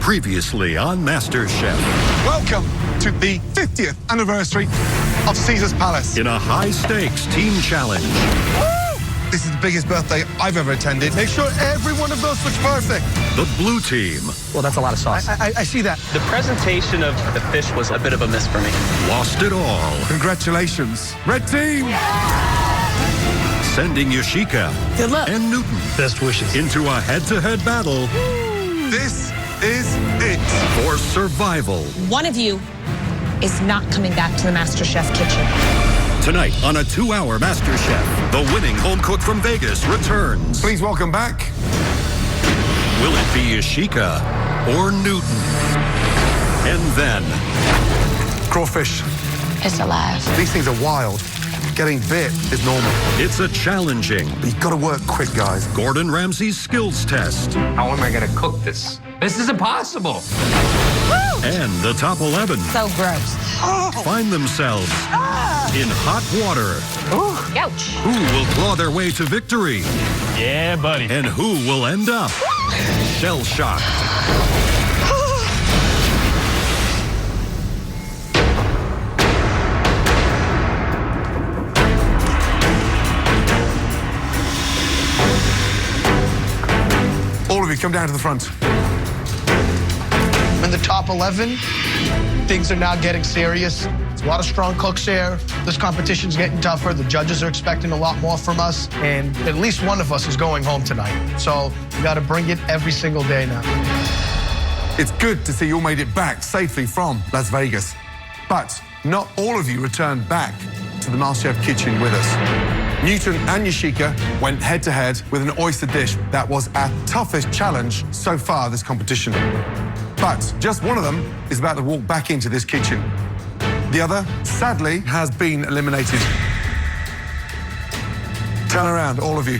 Previously on MasterChef. Welcome to the 50th anniversary of Caesar's Palace. In a high-stakes team challenge. Woo! This is the biggest birthday I've ever attended. Make sure every one of those looks perfect. The blue team. Well, that's a lot of sauce. I see that. The presentation of the fish was a bit of a miss for me. Lost it all. Congratulations. Red team! Sending Yoshika Good luck. and Newton Best wishes. into a head-to-head battle This is it. for survival. One of you is not coming back to the MasterChef kitchen. Tonight on a 2-hour MasterChef, the winning home cook from Vegas returns. Please welcome back. Will it be Yoshika or Newton? And then, Crawfish. It's alive. These things are wild. Getting bit is normal. it's a challenging But you've got to work quick, guys. Gordon Ramsay's skills test. How am I going to cook this? This is impossible. And the top 11 So gross. find themselves in hot water. Ouch. Who will claw their way to victory? Yeah, buddy. And who will end up shell-shocked? All of you, come down to the front. In the top 11, things are now getting serious. There's a lot of strong cooks here. This competition's getting tougher. The judges are expecting a lot more from us. And at least one of us is going home tonight. So we got to bring it every single day now. It's good to see you all made it back safely from Las Vegas. But not all of you returned back to the MasterChef kitchen with us. Newton and Yoshika went head-to-head with an oyster dish that was our toughest challenge so far this competition. But just one of them is about to walk back into this kitchen. The other, sadly, has been eliminated. Turn around, all of you.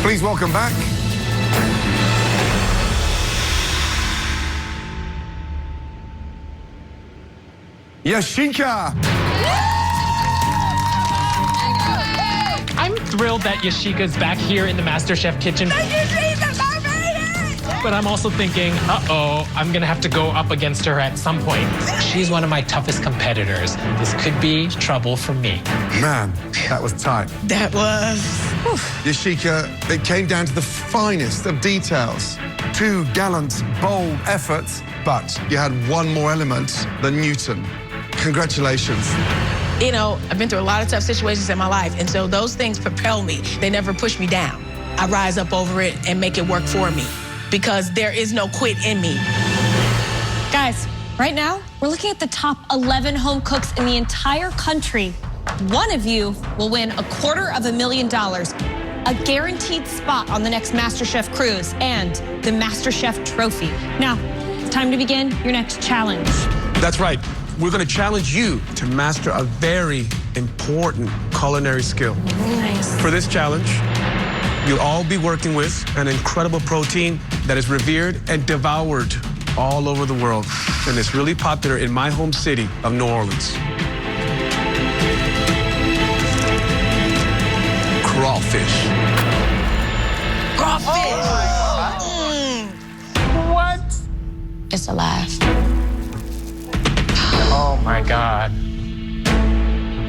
Please welcome back Yoshika. I'm thrilled that Yoshika's back here in the MasterChef kitchen. But I'm also thinking, uh-oh, I'm gonna have to go up against her at some point. She's one of my toughest competitors. This could be trouble for me. Man, that was tight. That was... Yoshika, it came down to the finest of details. 2 gallant, bold efforts, but you had one more element than Newton. Congratulations. You know, I've been through a lot of tough situations in my life, and so those things propel me. They never push me down. I rise up over it and make it work for me because there is no quit in me. Guys, right now, we're looking at the top 11 home cooks in the entire country. One of you will win $250,000, a guaranteed spot on the next MasterChef cruise, and the MasterChef trophy. Now, it's time to begin your next challenge. That's right. We're going to challenge you to master a very important culinary skill. Nice. For this challenge, you'll all be working with an incredible protein that is revered and devoured all over the world. And it's really popular in my home city of New Orleans. Crawfish. Crawfish! What? It's alive. Oh my God.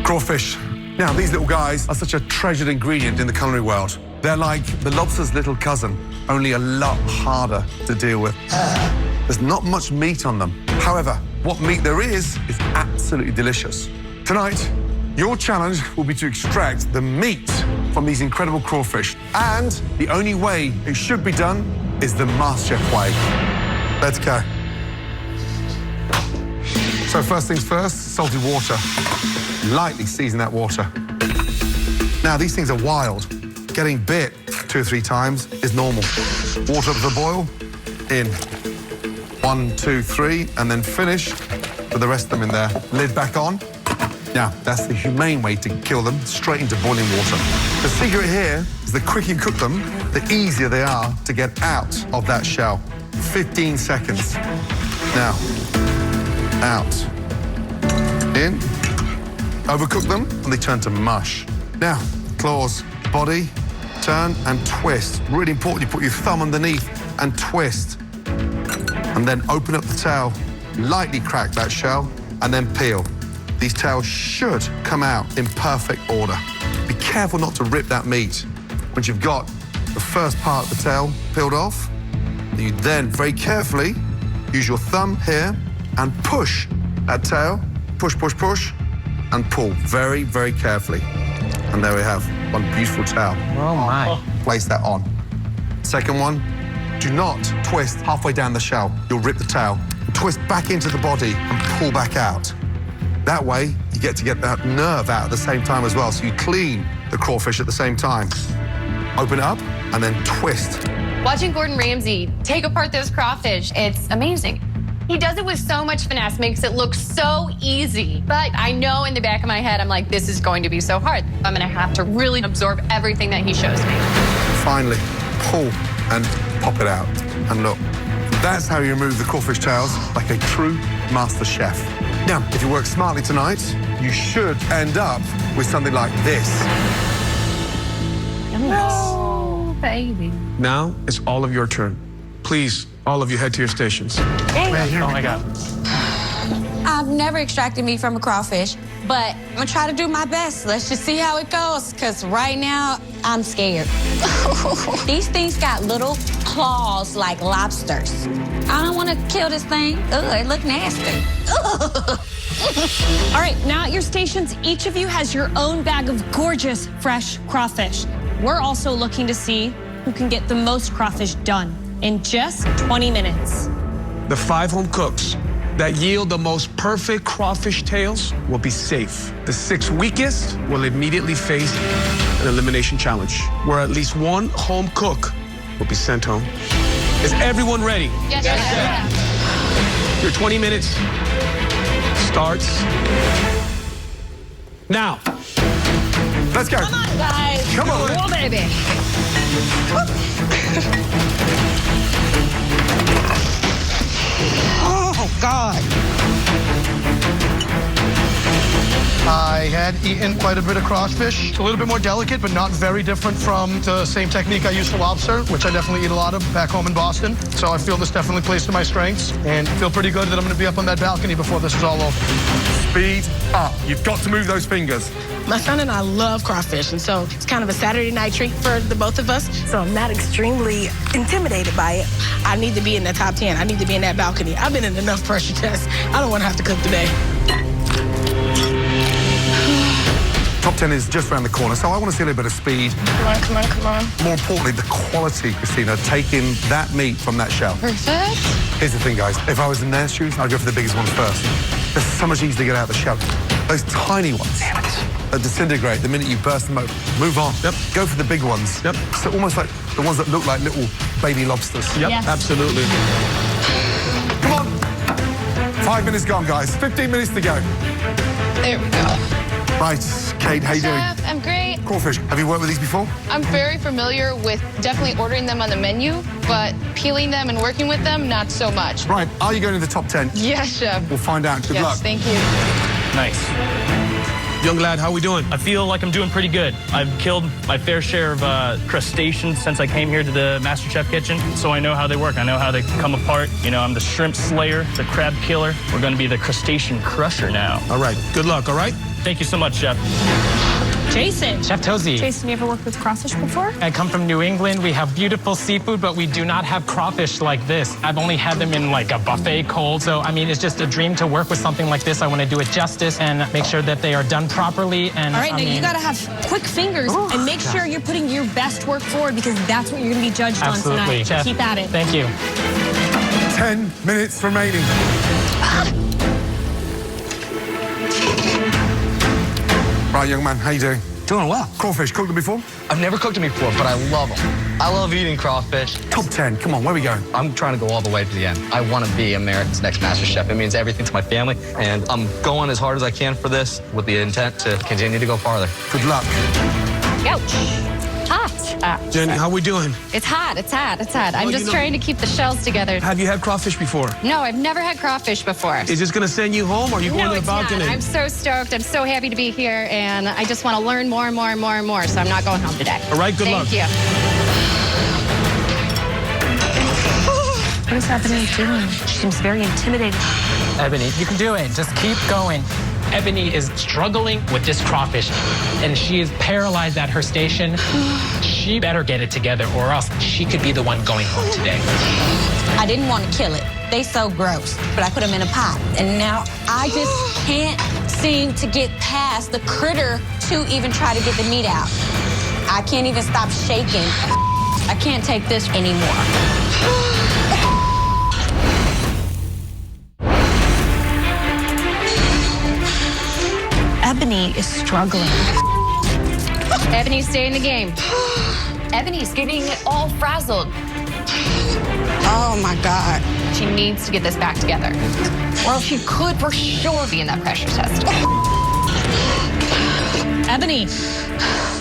Crawfish. Now, these little guys are such a treasured ingredient in the culinary world. They're like the lobster's little cousin, only a lot harder to deal with. There's not much meat on them. However, what meat there is absolutely delicious. Tonight, your challenge will be to extract the meat from these incredible crawfish. And the only way it should be done is the MasterChef way. Let's go. So first things first, salted water. Lightly season that water. Now, these things are wild. Getting bit 2 or 3 times is normal. Water up to the boil, in. 1, 2, 3, and then finish with the rest of them in there. Lid back on. Now, that's the humane way to kill them, straight into boiling water. The secret here is the quicker you cook them, the easier they are to get out of that shell. 15 seconds. Now, out. In. Overcook them, and they turn to mush. Now, claws, body, Turn and twist. Really important, you put your thumb underneath and twist. And then open up the tail, lightly crack that shell, and then peel. These tails should come out in perfect order. Be careful not to rip that meat. Once you've got the first part of the tail peeled off, you then very carefully use your thumb here and push that tail. Push, push, push, and pull very, very carefully. And there we have one beautiful tail. Oh, my. Place that on. Second one, do not twist halfway down the shell. You'll rip the tail. Twist back into the body and pull back out. That way, you get to get that nerve out at the same time as well, so you clean the crawfish at the same time. Open it up and then twist. Watching Gordon Ramsay take apart those crawfish, it's amazing. He does it with so much finesse, makes it look so easy. But I know in the back of my head, I'm like, this is going to be so hard. I'm gonna have to really absorb everything that he shows me. Finally, pull and pop it out. And look, that's how you remove the crawfish tails like a true master chef. Now, if you work smartly tonight, you should end up with something like this. Oh, baby. Now it's all of your turn. Please, all of you head to your stations. Oh, my God. I've never extracted meat from a crawfish, but I'm gonna try to do my best. Let's just see how it goes, because right now, I'm scared. These things got little claws like lobsters. I don't want to kill this thing. Ugh, it look nasty. All right, now at your stations, each of you has your own bag of gorgeous, fresh crawfish. We're also looking to see who can get the most crawfish done in just 20 minutes. The 5 home cooks that yield the most perfect crawfish tails will be safe. The 6 weakest will immediately face an elimination challenge, where at least one home cook will be sent home. Is everyone ready? Yes, yes. Your 20 minutes starts now. Let's go. Come on, guys. Come on. Oh, baby. Oh, God. I had eaten quite a bit of crawfish. It's a little bit more delicate, but not very different from the same technique I use for lobster, which I definitely eat a lot of back home in Boston. So I feel this definitely plays to my strengths and feel pretty good that I'm gonna be up on that balcony before this is all over. Speed up. You've got to move those fingers. My son and I love crawfish, and so it's kind of a Saturday night treat for the both of us. So I'm not extremely intimidated by it. I need to be in the top 10. I need to be in that balcony. I've been in enough pressure tests. I don't want to have to cook today. Top 10 is just around the corner, so I want to see a little bit of speed. Come on, come on, come on. More importantly, the quality, Christina, taking that meat from that shell. Perfect. Here's the thing, guys. If I was in their shoes, I'd go for the biggest ones first. They're so much easier to get out of the shell. Those tiny ones that disintegrate the minute you burst them open. Move on. Yep. Go for the big ones. Yep. So almost like the ones that look like little baby lobsters. Yep, Yes. absolutely. Come on. 5 minutes gone, guys. 15 minutes to go. There we go. Right, Kate, how you doing? Chef, I'm great. Crawfish, have you worked with these before? I'm very familiar with definitely ordering them on the menu, but peeling them and working with them, not so much. Right, are you going to the top 10? Yes, chef. We'll find out. Good Yes, luck. thank you. Nice. Young lad, how we doing? I feel like I'm doing pretty good. I've killed my fair share of crustaceans since I came here to the MasterChef kitchen, so I know how they work. I know how they come apart. You know, I'm the shrimp slayer, the crab killer. We're going to be the crustacean crusher now. All right, good luck, all right? Thank you so much, Chef. Jason. Chef Tozy. Jason, you ever worked with crawfish before? I come from New England. We have beautiful seafood, but we do not have crawfish like this. I've only had them in like a buffet cold. So, I mean, it's just a dream to work with something like this. I want to do it justice and make sure that they are done properly. And All right, now you got to have quick fingers and make sure you're putting your best work forward, because that's what you're going to be judged Absolutely. on tonight. Chef, Keep at it. Thank you. 10 minutes remaining. Right, young man, how you doing? Doing well. Crawfish, cooked them before? I've never cooked them before, but I love them. I love eating crawfish. Top 10, come on, where are we going? I'm trying to go all the way to the end. I want to be America's next master chef. It means everything to my family, and I'm going as hard as I can for this with the intent to continue to go farther. Good luck. Ouch. Hot. Jenny, how we doing? It's hot. It's hot. It's hot. I'm just trying to keep the shells together. Have you had crawfish before? No, I've never had crawfish before. Is this gonna send you home, or are you going to the balcony? Not. I'm so stoked. I'm so happy to be here, and I just want to learn more and more and more and more. So I'm not going home today. All right, good luck. Thank you. What is Ebony doing? She seems very intimidated. Ebony, you can do it. Just keep going. Ebony is struggling with this crawfish, and she is paralyzed at her station. She better get it together, or else she could be the one going home today. I didn't want to kill it. They so gross, but I put them in a pot. And now I just can't seem to get past the critter to even try to get the meat out. I can't even stop shaking. I can't take this anymore. Ebony is struggling. Ebony's staying in the game. Ebony's getting all frazzled. Oh my God. She needs to get this back together. Or she could for sure be in that pressure test. Ebony,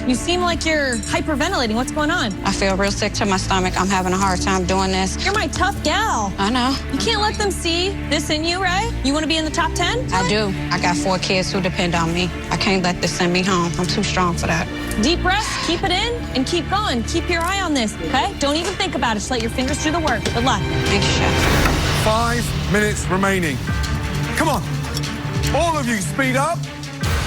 you seem like you're hyperventilating. What's going on? I feel real sick to my stomach. I'm having a hard time doing this. You're my tough gal. I know. You can't let them see this in you, right? You want to be in the top 10? I do. I got 4 kids who depend on me. I can't let this send me home. I'm too strong for that. Deep breaths, keep it in, and keep going. Keep your eye on this, okay? Don't even think about it. Just let your fingers do the work. Good luck. Thank you, Chef. 5 minutes remaining. Come on. All of you, speed up.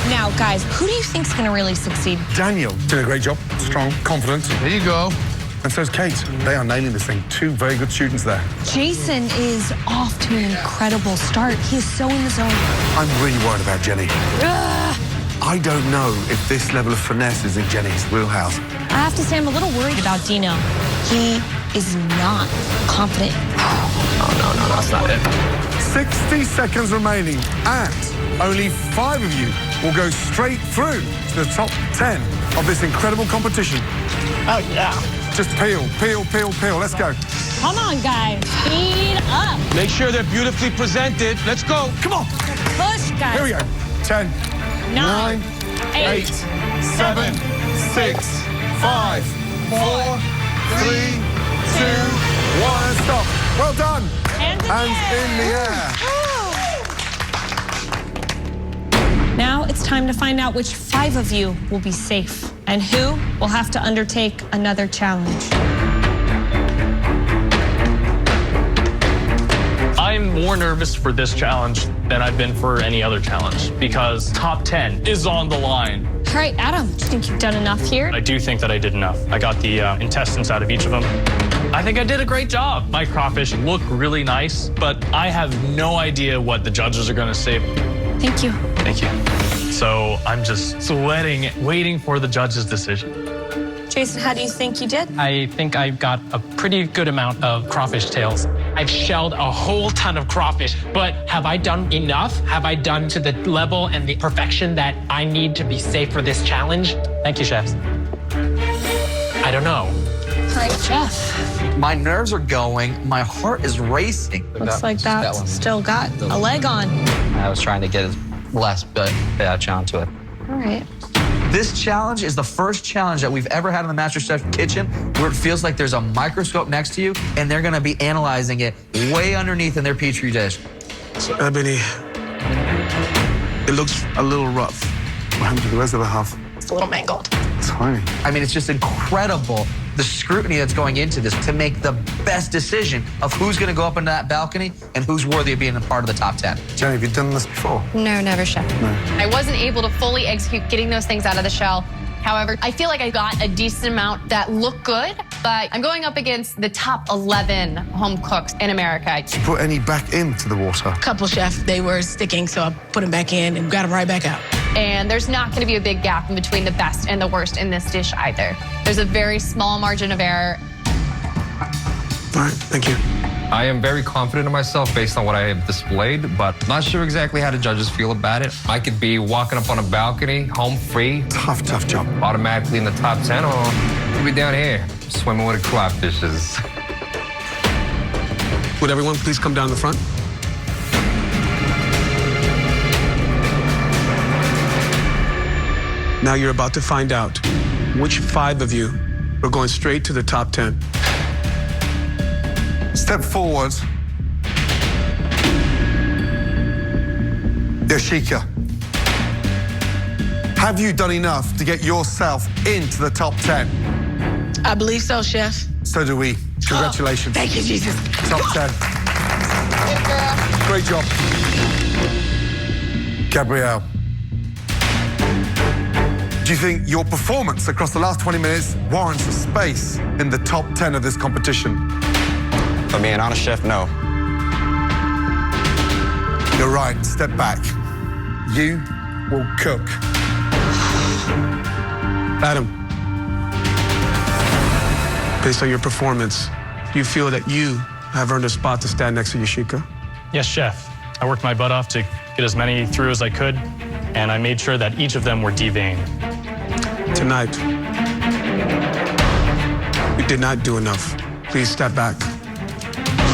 Now, guys, who do you think's going to really succeed? Daniel did a great job. Strong, confident. There you go. And so's Kate. They are nailing this thing. 2 very good students there. Jason is off to an incredible start. He is so in the zone. I'm really worried about Jenny. I don't know if this level of finesse is in Jenny's wheelhouse. I have to say, I'm a little worried about Dino. He is not confident. No, that's not it. 60 seconds remaining, and only 5 of you will go straight through to the top 10 of this incredible competition. Oh, yeah. Just peel, peel, peel, peel. Let's go. Come on, guys. Speed up. Make sure they're beautifully presented. Let's go. Come on. Push, guys. Here we go. 10, 9, 8, 7, 6, 5, 4, 3, 2, 1, and stop. Well done. Hands in the air. Now it's time to find out which 5 of you will be safe and who will have to undertake another challenge. I'm more nervous for this challenge than I've been for any other challenge because top 10 is on the line. All right, Adam, do you think you've done enough here? I do think that I did enough. I got the intestines out of each of them. I think I did a great job. My crawfish look really nice, but I have no idea what the judges are going to say. Thank you. Thank you. So I'm just sweating, waiting for the judge's decision. Jason, how do you think you did? I think I got a pretty good amount of crawfish tails. I've shelled a whole ton of crawfish, but have I done enough? Have I done to the level and the perfection that I need to be safe for this challenge? Thank you, chefs. I don't know. All right, Jeff. My nerves are going. My heart is racing. Looks like that's still got a leg on. I was trying to get as last bit onto it. All right. This challenge is the first challenge that we've ever had in the MasterChef kitchen where it feels like there's a microscope next to you and they're going to be analyzing it way underneath in their Petri dish. So, Ebony, it looks a little rough. What happened to the rest of the half? It's a little mangled. Tiny. I mean, it's just incredible the scrutiny that's going into this to make the best decision of who's going to go up into that balcony and who's worthy of being a part of the top 10. Jenny, have you done this before? No, never, chef. No. I wasn't able to fully execute getting those things out of the shell. However, I feel like I got a decent amount that look good, but I'm going up against the top 11 home cooks in America. Did you put any back into the water? Couple, chef, they were sticking, so I put them back in and got them right back out. And there's not going to be a big gap in between the best and the worst in this dish either. There's a very small margin of error. All right, thank you. I am very confident in myself based on what I have displayed, but not sure exactly how the judges feel about it. I could be walking up on a balcony, home free. Tough job. Automatically in the top 10, or I'll be down here swimming with the crawfishes. Would everyone please come down the front? Now you're about to find out which 5 of you we're going straight to the top 10. Step forward. Yoshika, have you done enough to get yourself into the top 10? I believe so, Chef. So do we. Congratulations. Thank you, Jesus. Top 10. Great job. Gabrielle, do you think your performance across the last 20 minutes warrants a space in the top 10 of this competition? For me, an honest chef, no. You're right. Step back. You will cook. Adam, based on your performance, do you feel that you have earned a spot to stand next to Yoshika? Yes, chef. I worked my butt off to get as many through as I could, and I made sure that each of them were deveined. Tonight, you did not do enough. Please step back.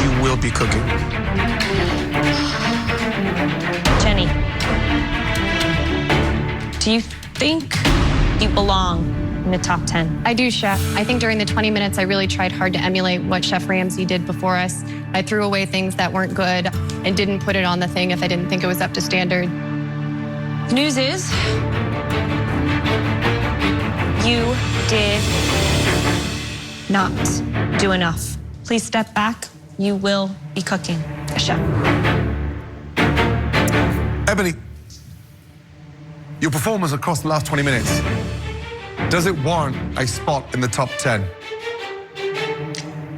You will be cooking. Jenny, do you think you belong in the top 10? I do, Chef. I think during the 20 minutes, I really tried hard to emulate what Chef Ramsay did before us. I threw away things that weren't good and didn't put it on the thing if I didn't think it was up to standard. The news is you did not do enough. Please step back. You will be cooking. Chef. Ebony, your performance across the last 20 minutes, does it warrant a spot in the top 10?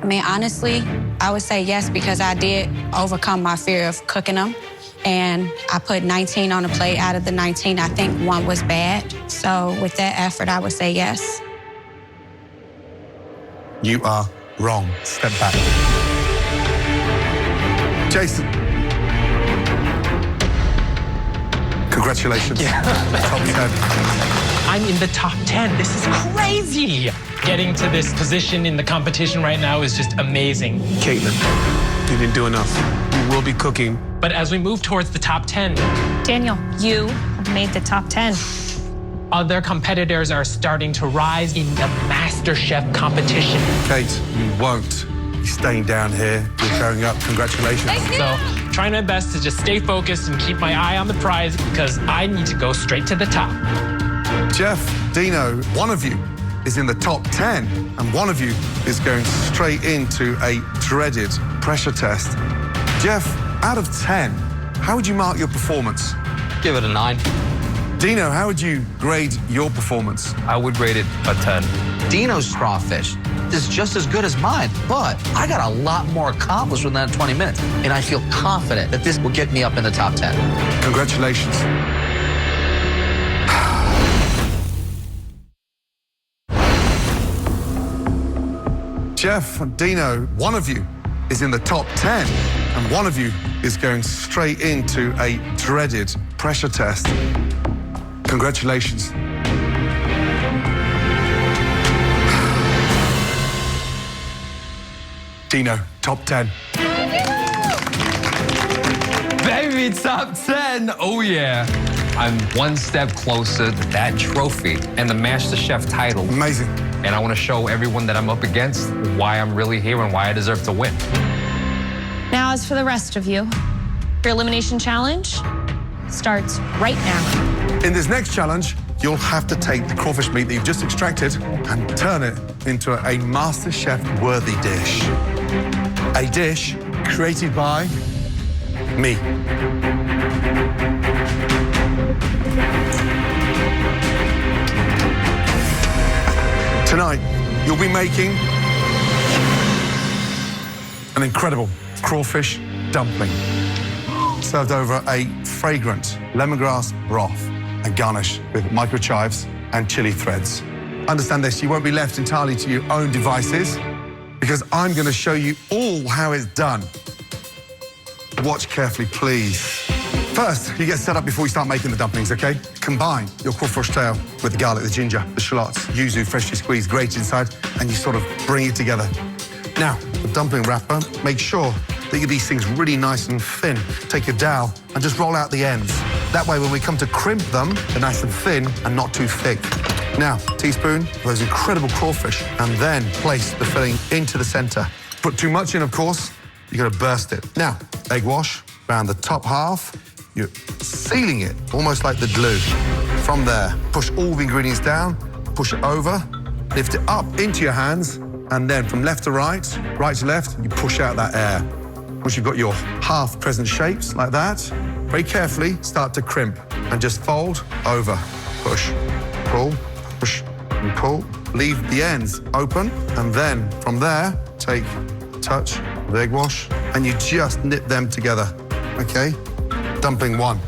I mean, honestly, I would say yes, because I did overcome my fear of cooking them. And I put 19 on the plate. Out of the 19, I think one was bad. So with that effort, I would say yes. You are wrong. Step back. Jason. Congratulations. Yeah. Top 10. I'm in the top 10. This is crazy. Getting to this position in the competition right now is just amazing. Caitlin, you didn't do enough. You will be cooking. But as we move towards the top 10, Daniel, you have made the top 10. Other competitors are starting to rise in the MasterChef competition. Kate, you won't be staying down here. You're going up. Congratulations. So, trying my best to just stay focused and keep my eye on the prize, because I need to go straight to the top. Jeff, Dino, one of you is in the top 10, and one of you is going straight into a dreaded pressure test. Jeff, out of 10, how would you mark your performance? Give it a 9. Dino, how would you grade your performance? I would rate it a 10. Dino's crawfish is just as good as mine, but I got a lot more accomplished within that 20 minutes, and I feel confident that this will get me up in the top 10. Congratulations. Jeff and Dino, one of you is in the top 10, and one of you is going straight into a dreaded pressure test. Congratulations. Dino, top 10. Baby, top 10. Oh, yeah. I'm one step closer to that trophy and the MasterChef title. Amazing. And I want to show everyone that I'm up against why I'm really here and why I deserve to win. Now, as for the rest of you, your elimination challenge starts right now. In this next challenge, you'll have to take the crawfish meat that you've just extracted and turn it into a MasterChef-worthy dish. A dish created by me. Tonight, you'll be making an incredible crawfish dumpling, served over a fragrant lemongrass broth and garnished with microchives and chili threads. Understand this, you won't be left entirely to your own devices, because I'm going to show you all how it's done. Watch carefully, please. First, you get set up before you start making the dumplings, okay? Combine your crawfish tail with the garlic, the ginger, the shallots, yuzu, freshly squeezed, grated inside, and you sort of bring it together. Now, the dumpling wrapper, make sure that you get these things really nice and thin. Take your dowel and just roll out the ends. That way, when we come to crimp them, they're nice and thin and not too thick. Now, teaspoon of those incredible crawfish, and then place the filling into the center. Put too much in, of course, you're gonna burst it. Now, egg wash around the top half. You're sealing it, almost like the glue. From there, push all the ingredients down, push it over, lift it up into your hands, and then from left to right, right to left, you push out that air. Once you've got your half-crescent shapes like that, very carefully start to crimp and just fold over. Push, pull, push, and pull. Leave the ends open, and then from there, take a touch of egg wash, and you just knit them together, okay? Dumpling one.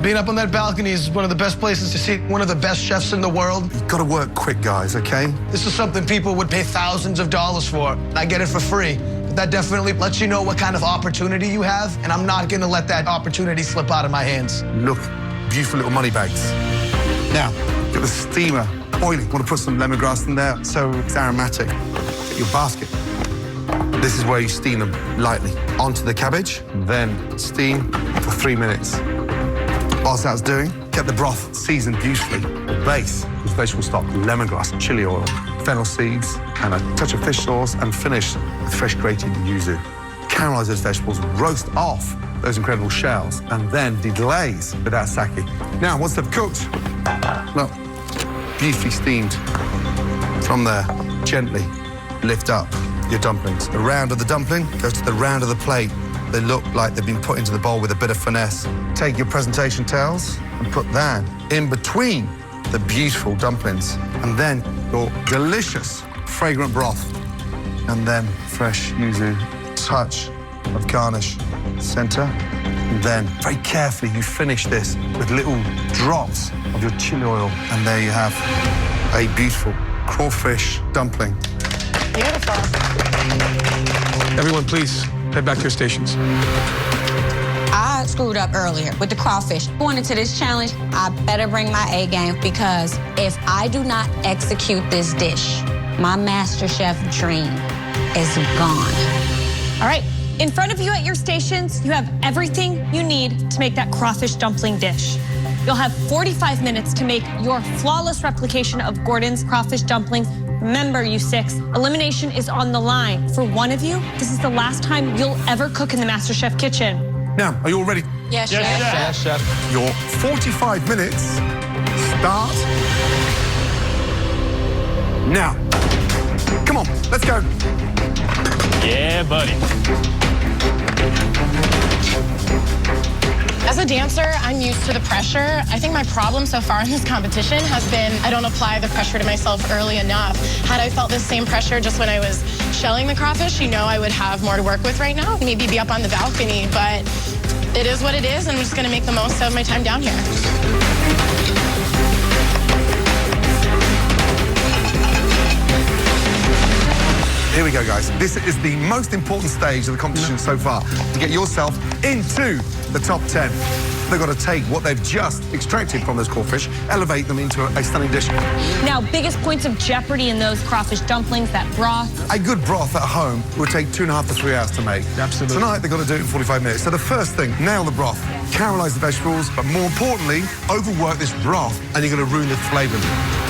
Being up on that balcony is one of the best places to see one of the best chefs in the world. You've got to work quick, guys, okay? This is something people would pay thousands of dollars for. I get it for free. But that definitely lets you know what kind of opportunity you have, and I'm not gonna let that opportunity slip out of my hands. Look, beautiful little money bags. Now, get the steamer boiling. Want to put some lemongrass in there so it's aromatic. Get your basket. This is where you steam them lightly. Onto the cabbage, then steam for 3 minutes. Whilst that's doing, get the broth seasoned beautifully. The base is vegetable stock, lemongrass, chili oil, fennel seeds, and a touch of fish sauce, and finish with fresh grated yuzu. Caramelize those vegetables, roast off those incredible shells, and then deglaze with that sake. Now, once they've cooked, look, beautifully steamed. From there, gently lift up your dumplings. The round of the dumpling goes to the round of the plate. They look like they've been put into the bowl with a bit of finesse. Take your presentation towels and put that in between the beautiful dumplings. And then your delicious, fragrant broth. And then fresh yuzu, touch of garnish, center. And then, very carefully, you finish this with little drops of your chili oil. And there you have a beautiful crawfish dumpling. Beautiful. Everyone, please head back to your stations. I screwed up earlier with the crawfish. Going into this challenge, I better bring my A game, because if I do not execute this dish, my MasterChef dream is gone. All right, in front of you at your stations, you have everything you need to make that crawfish dumpling dish. You'll have 45 minutes to make your flawless replication of Gordon's crawfish dumplings. Remember, you six, elimination is on the line. For one of you, this is the last time you'll ever cook in the MasterChef kitchen. Now, are you all ready? Yes, Chef. Yes, Chef. Your 45 minutes start now. Come on, let's go. Yeah, buddy. As a dancer, I'm used to the pressure. I think my problem so far in this competition has been I don't apply the pressure to myself early enough. Had I felt this same pressure just when I was shelling the crawfish, you know I would have more to work with right now. Maybe be up on the balcony, but it is what it is, and I'm just gonna make the most of my time down here. Here we go, guys. This is the most important stage of the competition so far, to get yourself into the top 10. They've got to take what they've just extracted from those crawfish, elevate them into a stunning dish. Now, biggest points of jeopardy in those crawfish dumplings, that broth. A good broth at home would take 2.5 to 3 hours to make. Absolutely. Tonight, they've got to do it in 45 minutes. So the first thing, nail the broth, caramelize the vegetables, but more importantly, overwork this broth, and you're going to ruin the flavor.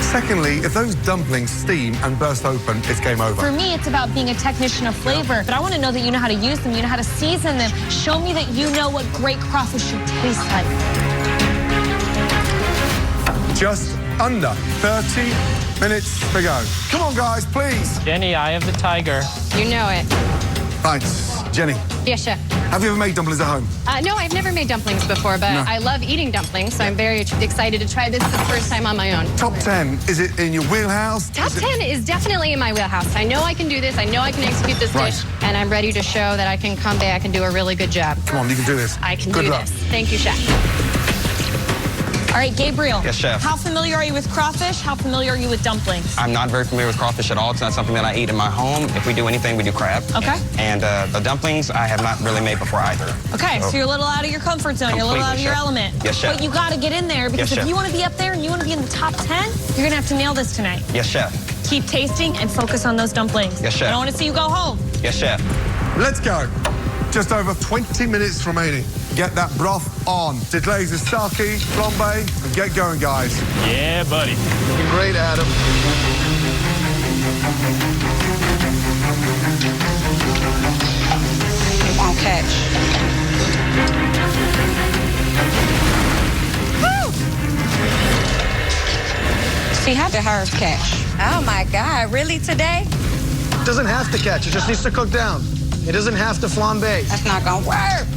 Secondly, if those dumplings steam and burst open, it's game over. For me, it's about being a technician of flavor, but I want to know that you know how to use them, you know how to season them. Show me that you know what great crawfish should taste like. Just under 30 minutes to go. Come on, guys, please. Jenny, eye of the tiger. You know it. Right, Jenny, Yes, Chef. have you ever made dumplings at home? No, I've never made dumplings before, but No. I love eating dumplings, so I'm very excited to try this for the first time on my own. Top 10, is it in your wheelhouse? Top 10 is definitely in my wheelhouse. I know I can do this. I know I can execute this Right. dish, and I'm ready to show that I can come back and do a really good job. Come on, you can do this. I can Good do luck. this. Thank you, Chef. All right, Gabriel. Yes, Chef. How familiar are you with crawfish? How familiar are you with dumplings? I'm not very familiar with crawfish at all. It's not something that I eat in my home. If we do anything, we do crab. Okay. And the dumplings, I have not really made before either. Okay, so you're a little out of your comfort zone. You're a little out of Completely, your Chef. element. Yes, Chef. But you got to get in there, because Yes, if Chef. you want to be up there and you want to be in the top 10, you're going to have to nail this tonight. Yes, Chef. Keep tasting and focus on those dumplings. Yes, Chef. I don't want to see you go home. Yes, Chef. Let's go. Just over 20 minutes remaining. get that broth on. Deglaze the sake, flambe, and get going, guys. Yeah, buddy. Looking great, Adam. It won't catch. Woo! See how the hers catch. Oh my God, really today? It doesn't have to catch, it just needs to cook down. It doesn't have to flambe. That's not gonna work.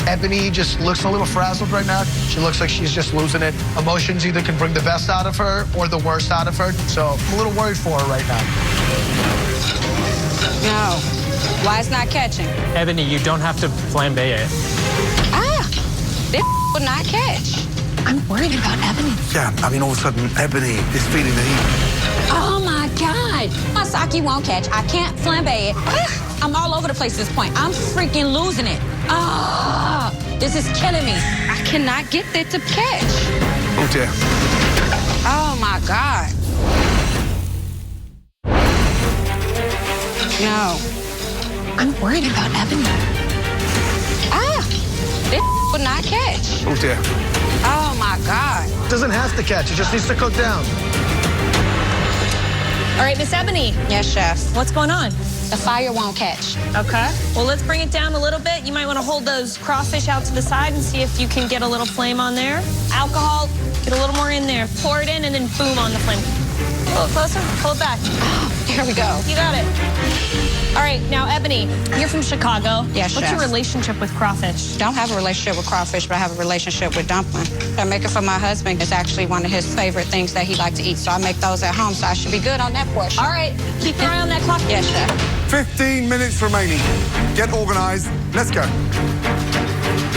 Ebony just looks a little frazzled right now. She looks like she's just losing it. Emotions either can bring the best out of her or the worst out of her. So I'm a little worried for her right now. No. Why it's not catching? Ebony, you don't have to flambe it. This will not catch. I'm worried about Ebony. Yeah, I mean, all of a sudden, Ebony is feeling the heat. Oh my God. My sake won't catch. I can't flambe it. I'm all over the place at this point. I'm freaking losing it. Ah, this is killing me. I cannot get it to catch. Oh dear. Oh my God. No. I'm worried about Ebony. This will not catch. Oh dear. Oh my God. It doesn't have to catch, it just needs to cook down. All right, Miss Ebony. Yes, chef. What's going on? The fire won't catch. Okay. Well, let's bring it down a little bit. You might want to hold those crawfish out to the side and see if you can get a little flame on there. Alcohol, get a little more in there. Pour it in and then boom on the flame. A little closer, pull it back. Here we go. You got it. All right, now, Ebony, you're from Chicago. Yes, What's chef. your relationship with crawfish? Don't have a relationship with crawfish, but I have a relationship with dumpling. I make it for my husband. It's actually one of his favorite things that he likes to eat, so I make those at home, so I should be good on that portion. All right, keep your eye on that clock. Yes, chef. 15 minutes remaining. Get organized. Let's go.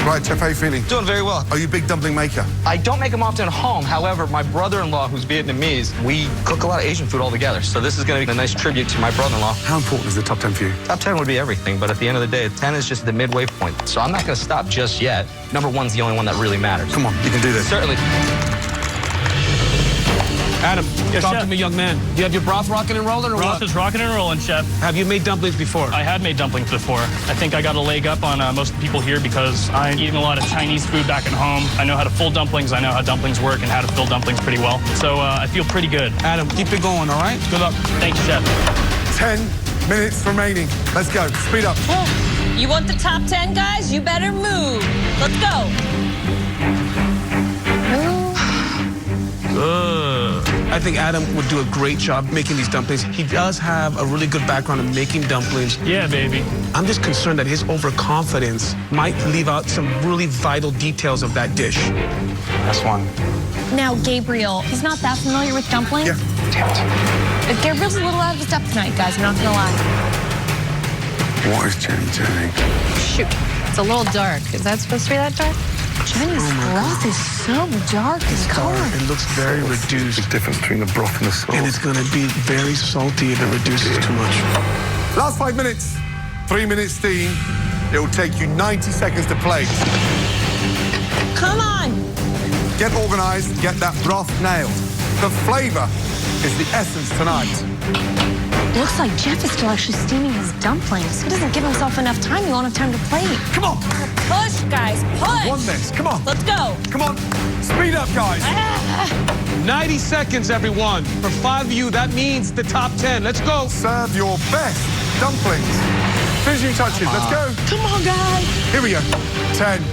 Right, Chef, how you feeling? Doing very well. Are you a big dumpling maker? I don't make them often at home. However, my brother-in-law, who's Vietnamese, we cook a lot of Asian food all together. So this is going to be a nice tribute to my brother-in-law. How important is the top 10 for you? Top 10 would be everything, but at the end of the day, 10 is just the midway point. So I'm not going to stop just yet. Number 1's the only one that really matters. Come on, you can do this. Certainly. Adam, Yes, talk chef. to me, young man. Do you have your broth rocking and rolling or Broth what? is rocking and rolling, chef. Have you made dumplings before? I had made dumplings before. I think I got a leg up on most people here because I'm eating a lot of Chinese food back at home. I know how to fool dumplings. I know how dumplings work and how to fill dumplings pretty well. So I feel pretty good. Adam, keep it going, all right? Good luck. Thank you, chef. 10 minutes remaining. Let's go. Speed up. You want the top 10, guys? You better move. Let's go. I think Adam would do a great job making these dumplings. He does have a really good background in making dumplings. Yeah, baby. I'm just concerned that his overconfidence might leave out some really vital details of that dish. That's one. Now, Gabriel, he's not that familiar with dumplings. Yeah. Damn it. Gabriel's a little out of his depth tonight, guys. I'm not gonna lie. What is Jenny doing? Shoot, it's a little dark. Is that supposed to be that dark? Jenny's broth is so dark in color. It looks very reduced. Big difference between the broth and the sauce. And it's gonna be very salty if it reduces too much. Last 5 minutes. 3 minutes steam. It will take you 90 seconds to plate. Come on. Get organized, get that broth nailed. The flavor is the essence tonight. Looks like Jeff is still actually steaming his dumplings. He doesn't give himself enough time. He won't have time to plate. Come on. Push, guys, push. Won this. Come on. Let's go. Come on. Speed up, guys. 90 seconds, everyone. For 5 of you, that means the top 10. Let's go. Serve your best dumplings. Finishing touches. Let's go. Come on, guys. Here we go. 10,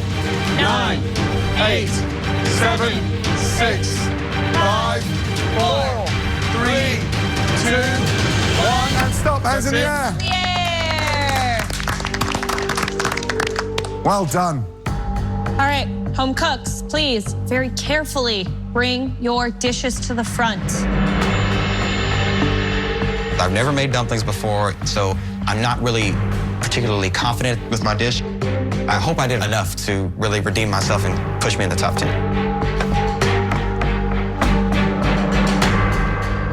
9, 8, 7, 6, 5, 4, 3, 2, 1. And stop. Hands in the air. Yeah. Well done. All right, home cooks, please, very carefully bring your dishes to the front. I've never made dumplings before, so I'm not really particularly confident with my dish. I hope I did enough to really redeem myself and push me in the top 10.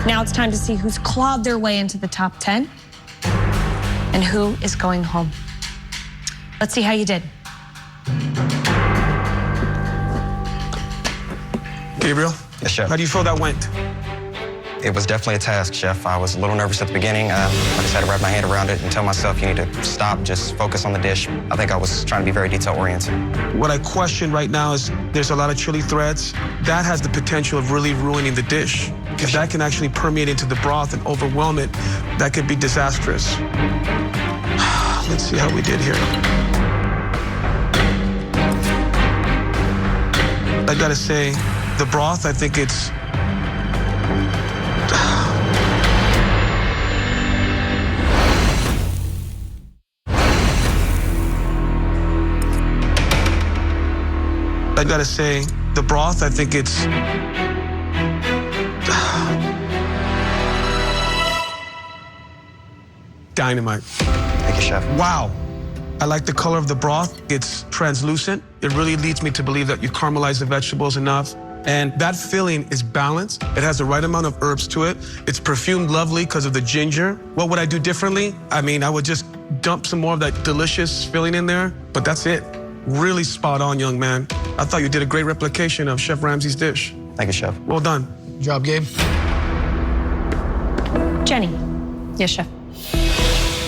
Now it's time to see who's clawed their way into the top 10 and who is going home. Let's see how you did. Gabriel? Yes, chef. How do you feel that went? It was definitely a task, Chef. I was a little nervous at the beginning. I just had to wrap my head around it and tell myself, you need to stop, just focus on the dish. I think I was trying to be very detail-oriented. What I question right now is there's a lot of chili threads. That has the potential of really ruining the dish. If that can actually permeate into the broth and overwhelm it, that could be disastrous. Let's see how we did here. I gotta say, the broth, I think it's... I gotta say, the broth, I think it's... dynamite. Thank you, Chef. Wow. I like the color of the broth. It's translucent. It really leads me to believe that you caramelize the vegetables enough. And that filling is balanced. It has the right amount of herbs to it. It's perfumed lovely because of the ginger. What would I do differently? I mean, I would just dump some more of that delicious filling in there, but that's it. Really spot on, young man. I thought you did a great replication of Chef Ramsay's dish. Thank you, Chef. Well done. Good job, Gabe. Jenny, Yes, Chef.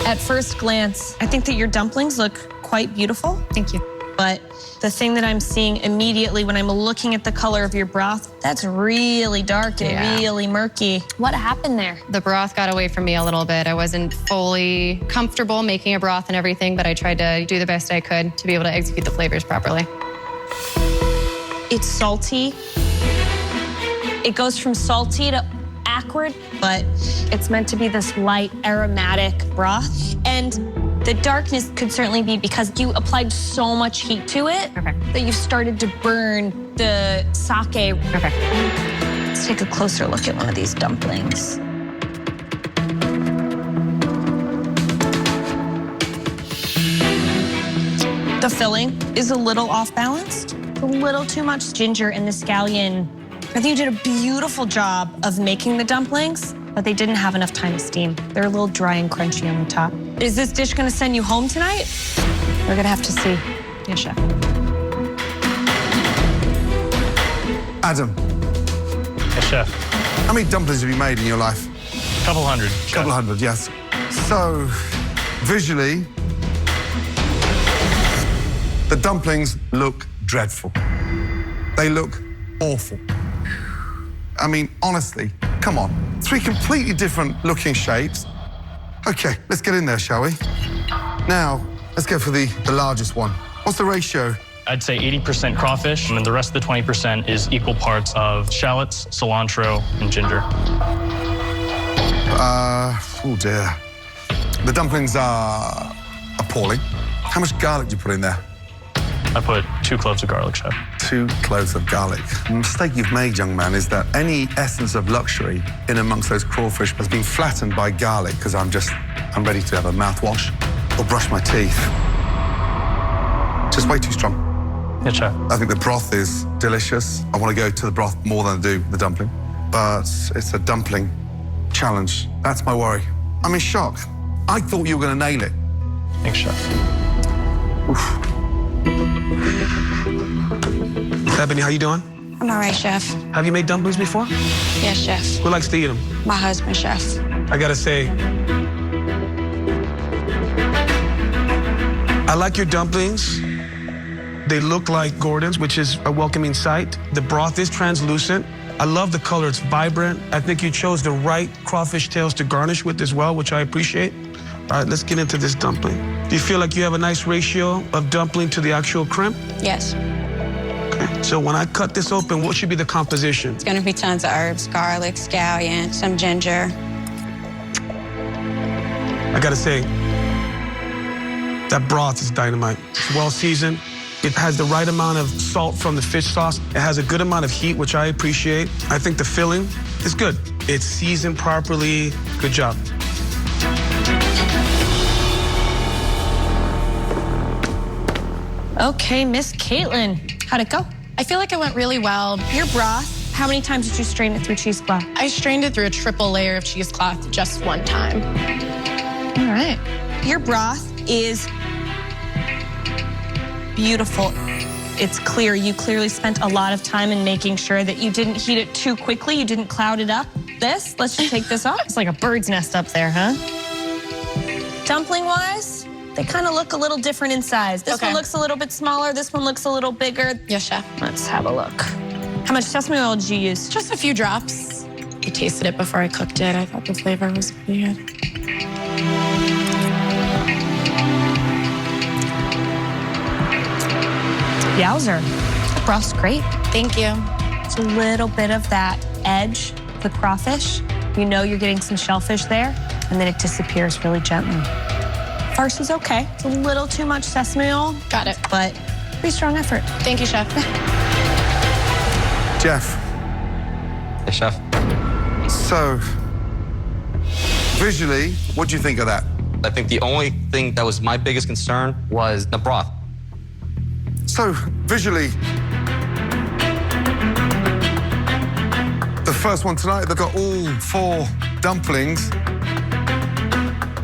at first glance, I think that your dumplings look quite beautiful. Thank you. But the thing that I'm seeing immediately when I'm looking at the color of your broth, that's really dark and really murky. What happened there? The broth got away from me a little bit. I wasn't fully comfortable making a broth and everything, but I tried to do the best I could to be able to execute the flavors properly. It's salty. It goes from salty to acrid, but it's meant to be this light, aromatic broth. And the darkness could certainly be because you applied so much heat to it that you've started to burn the sake. Let's take a closer look at one of these dumplings. The filling is a little off balanced, a little too much ginger in the scallion. I think you did a beautiful job of making the dumplings, but they didn't have enough time to steam. They're a little dry and crunchy on the top. Is this dish gonna send you home tonight? We're gonna have to see. Yes, Chef. Adam. Yes, Chef. How many dumplings have you made in your life? Couple hundred. Couple hundred, yes. So, visually, the dumplings look dreadful. They look awful. I mean, honestly, come on. 3 completely different looking shapes. Okay, let's get in there, shall we? Now, let's go for the largest one. What's the ratio? I'd say 80% crawfish, and then the rest of the 20% is equal parts of shallots, cilantro, and ginger. Oh dear. The dumplings are appalling. How much garlic do you put in there? I put 2 cloves of garlic, Chef. 2 cloves of garlic. The mistake you've made, young man, is that any essence of luxury in amongst those crawfish has been flattened by garlic because I'm ready to have a mouthwash or brush my teeth. Just way too strong. Yes, Chef. I think the broth is delicious. I want to go to the broth more than I do the dumpling. But it's a dumpling challenge. That's my worry. I'm in shock. I thought you were going to nail it. Thanks, Chef. Oof. Ebony, how you doing? I'm all right, Chef. Have you made dumplings before? Yes, Chef. Who likes to eat them? My husband, Chef. I gotta say, I like your dumplings. They look like Gordon's, which is a welcoming sight. The broth is translucent. I love the color, it's vibrant. I think you chose the right crawfish tails to garnish with as well, which I appreciate. All right, let's get into this dumpling. Do you feel like you have a nice ratio of dumpling to the actual crimp? Yes. Okay. So when I cut this open, what should be the composition? It's gonna be tons of herbs, garlic, scallion, some ginger. I gotta say, that broth is dynamite. It's well seasoned. It has the right amount of salt from the fish sauce. It has a good amount of heat, which I appreciate. I think the filling is good. It's seasoned properly. Good job. Okay, Miss Caitlin, how'd it go? I feel like it went really well. Your broth, how many times did you strain it through cheesecloth? I strained it through a triple layer of cheesecloth just one time. All right. Your broth is beautiful. It's clear. You clearly spent a lot of time in making sure that you didn't heat it too quickly. You didn't cloud it up. this. Let's just take this off. It's like a bird's nest up there, huh? Dumpling-wise, they kind of look a little different in size. This one looks a little bit smaller. This one looks a little bigger. Yes, chef. Let's have a look. How much sesame oil did you use? Just a few drops. I tasted it before I cooked it. I thought the flavor was pretty good. Yowzer. The broth's great. Thank you. It's a little bit of that edge, the crawfish. You know you're getting some shellfish there, and then it disappears really gently. Farce is okay. It's a little too much sesame oil. Got it. But pretty strong effort. Thank you, chef. Jeff. Hey, chef. So, visually, what do you think of that? I think the only thing that was my biggest concern was the broth. So, visually, the first one tonight, they've got all 4 dumplings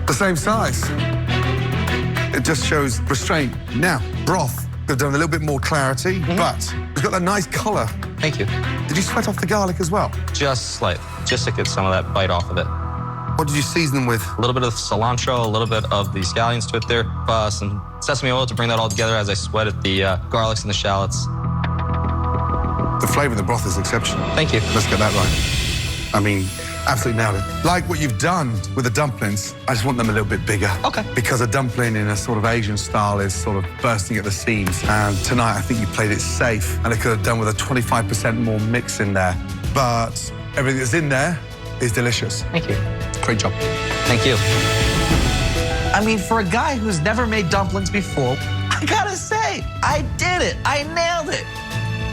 the same size. It just shows restraint. Now, broth, they've done a little bit more clarity, but it's got that nice color. Thank you. Did you sweat off the garlic as well? Just slightly, just to get some of that bite off of it. What did you season them with? A little bit of cilantro, a little bit of the scallions to it there, some sesame oil to bring that all together as I sweated the garlics and the shallots. The flavor of the broth is exceptional. Thank you. Let's get that right. I mean, absolutely nailed it. Like what you've done with the dumplings, I just want them a little bit bigger. Okay. Because a dumpling in a sort of Asian style is sort of bursting at the seams. And tonight, I think you played it safe, and it could have done with a 25% more mix in there. But everything that's in there is delicious. Thank you. Great job. Thank you. I mean, for a guy who's never made dumplings before, I gotta say, I did it. I nailed it.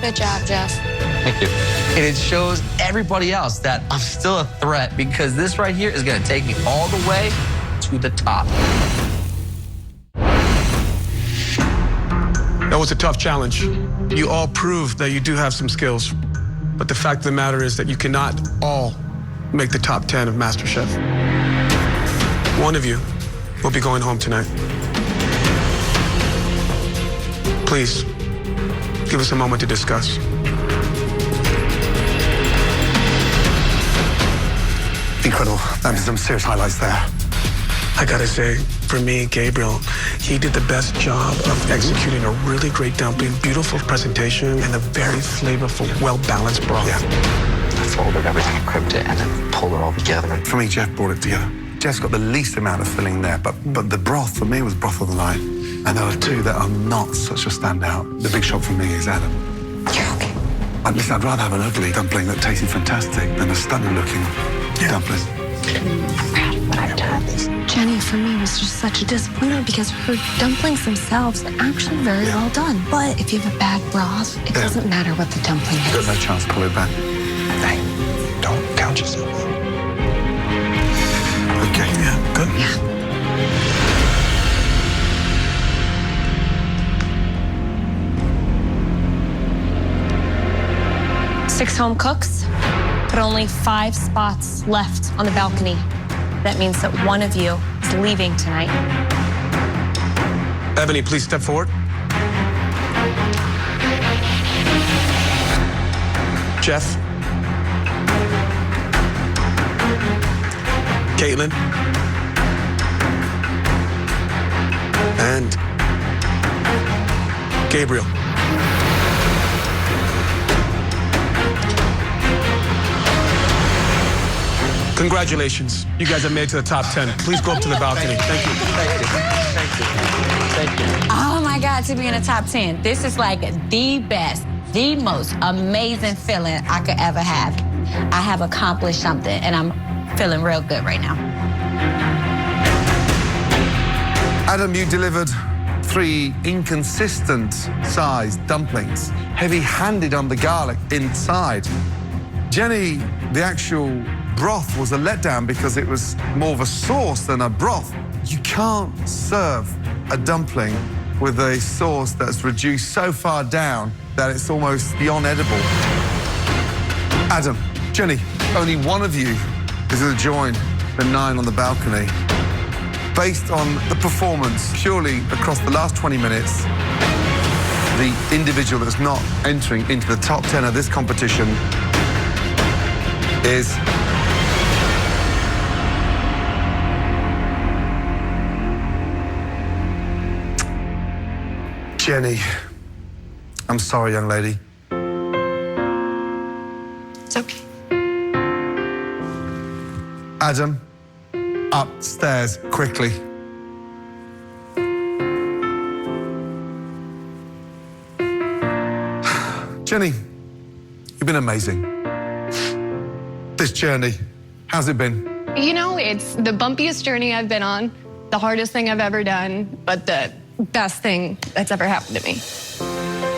Good job, Jeff. Thank you. And it shows everybody else that I'm still a threat, because this right here is gonna take me all the way to the top. That was a tough challenge. You all proved that you do have some skills. But the fact of the matter is that you cannot all make the top 10 of MasterChef. One of you will be going home tonight. Please, give us a moment to discuss. Incredible. That is some serious highlights there. I gotta say, for me, Gabriel, he did the best job of executing a really great dumpling, beautiful presentation, and a very flavorful, well-balanced broth. Yeah. I folded everything, equipped it, and then pulled it all together. For me, Jeff brought it together. Jeff's got the least amount of filling there, but the broth for me was broth of the night. And there are 2 that are not such a standout. The big shot for me is Adam. Listen, I'd rather have an ugly dumpling that tasted fantastic than a stunning-looking dumpling. Jenny, for me, was just such a disappointment because her dumplings themselves are actually very well done. But if you have a bad broth, it doesn't matter what the dumpling is. You've got no chance to pull it back. Hey, don't count yourself. Okay, yeah, good. Yeah. Six home cooks, but only 5 spots left on the balcony. That means that one of you is leaving tonight. Ebony, please step forward. Jeff. Caitlin. And Gabriel. Congratulations. You guys have made it to the top 10. Please go up to the balcony. Thank you. Thank you. Thank you. Thank you. Oh my God, to be in the top 10. This is like the best, the most amazing feeling I could ever have. I have accomplished something, and I'm feeling real good right now. Adam, you delivered 3 inconsistent sized dumplings, heavy-handed on the garlic inside. Jenny, the actual broth was a letdown because it was more of a sauce than a broth. You can't serve a dumpling with a sauce that's reduced so far down that it's almost beyond edible. Adam, Jenny, only one of you is going to join the 9 on the balcony. Based on the performance purely across the last 20 minutes, the individual that's not entering into the top 10 of this competition is Jenny, I'm sorry, young lady. It's okay. Adam, upstairs, quickly. Jenny, you've been amazing. This journey, how's it been? You know, it's the bumpiest journey I've been on, the hardest thing I've ever done, but the best thing that's ever happened to me.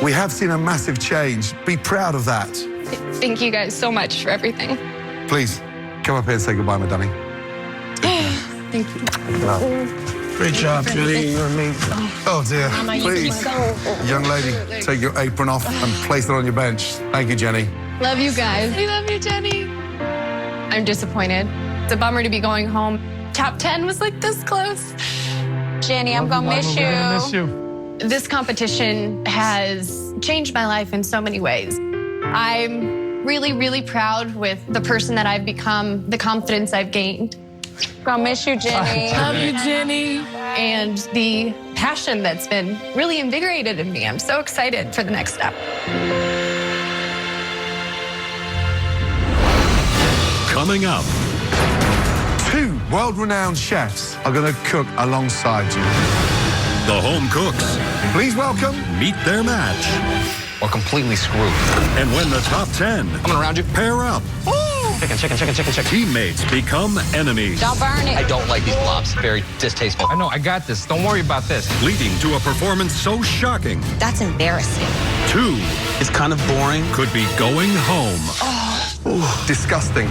We have seen a massive change. Be proud of that. Thank you guys so much for everything. Please, come up here and say goodbye, my darling. Thank you. Great job, Jenny. You're amazing. Oh, dear. Mama, you Please, can go. young lady, take your apron off and place it on your bench. Thank you, Jenny. Love you guys. We love you, Jenny. I'm disappointed. It's a bummer to be going home. Top 10 was like this close. Jenny, I'm gonna miss you. I miss you. This competition has changed my life in so many ways. I'm really, really proud with the person that I've become, the confidence I've gained. Gonna miss you, Jenny. Love you, Jenny. And the passion that's been really invigorated in me. I'm so excited for the next step. Coming up. 2 world-renowned chefs are going to cook alongside you. The home cooks. Please welcome. Meet their match. We're completely screwed. And when the top 10 Coming around you. pair up, Chicken. teammates become enemies, Don't burn it. I don't like these blobs. Very distasteful. I know, I got this. Don't worry about this. leading to a performance so shocking, That's embarrassing. 2 It's kind of boring. could be going home. Disgusting.